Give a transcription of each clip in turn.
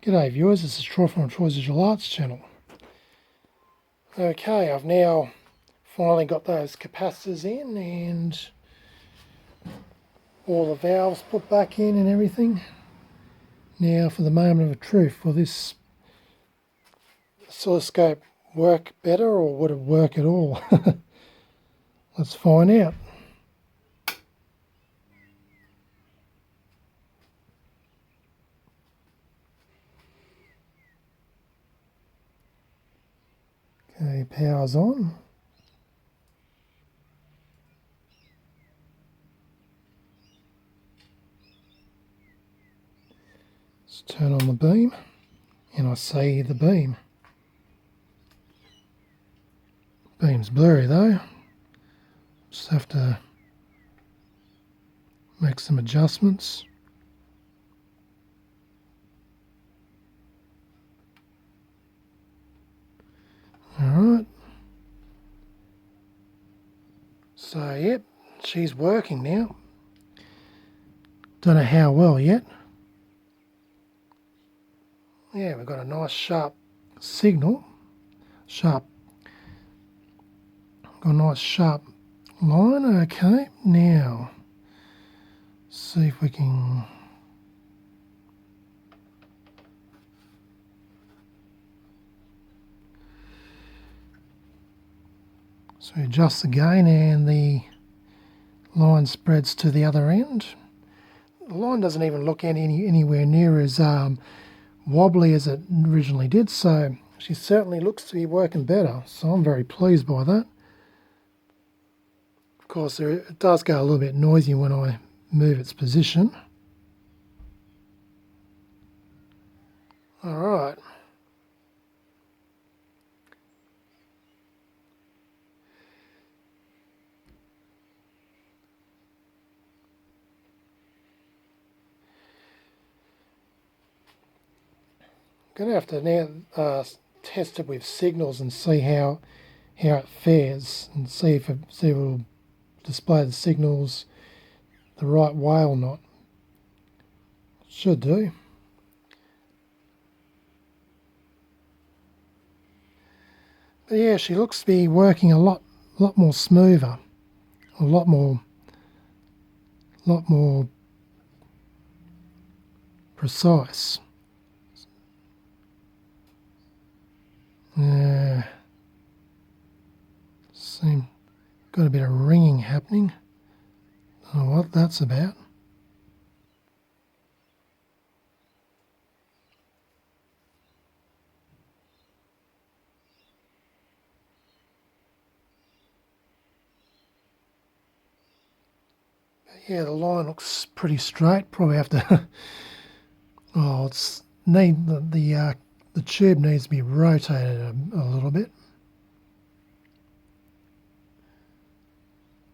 G'day viewers, this is Troy from Troy's Visual Arts channel. Okay, I've now finally got those capacitors in and all the valves put back in and everything. Now for the moment of truth, will this oscilloscope work better or would it work at all? Let's find out. Okay, power's on. Let's turn on the beam, and I see the beam. Beam's blurry though. Just have to make some adjustments. Alright. So yep, she's working now. Don't know how well yet. Yeah, we've got a nice sharp signal. Got a nice sharp line. Okay, now see if we can adjust the gain and the line spreads to the other end. The line doesn't even look anywhere near as wobbly as it originally did, so she certainly looks to be working better, so I'm very pleased by that. Of course, it does go a little bit noisy when I move its position. Alright. Going to have to now test it with signals and see how it fares, and see if it will display the signals the right way or not. Should do. But yeah, she looks to be working a lot more smoother, a lot more precise. Got a bit of ringing happening. Don't know what that's about. But yeah, the line looks pretty straight. Probably have to. The tube needs to be rotated a little bit.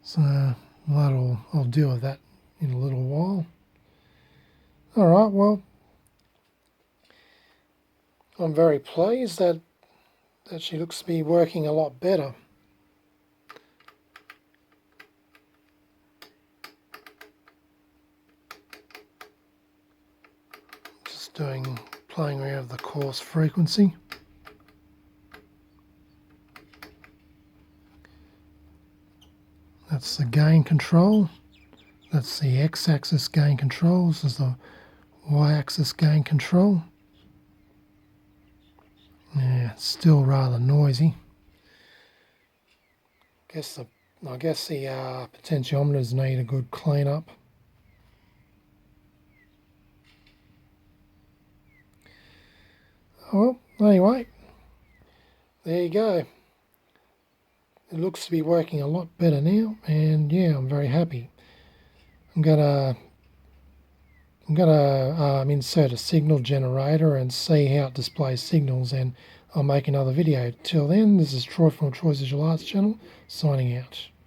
So I'll deal with that in a little while. Alright, well, I'm very pleased that she looks to be working a lot better. Just playing around with the coarse frequency. That's the gain control. That's the x-axis gain control. This is the y-axis gain control. Yeah, it's still rather noisy. I guess the potentiometers need a good clean up. Well, anyway, there you go. It looks to be working a lot better now, and yeah, I'm very happy. I'm gonna insert a signal generator and see how it displays signals, and I'll make another video. Till then, this is Troy from Troy's Visual Arts channel, signing out.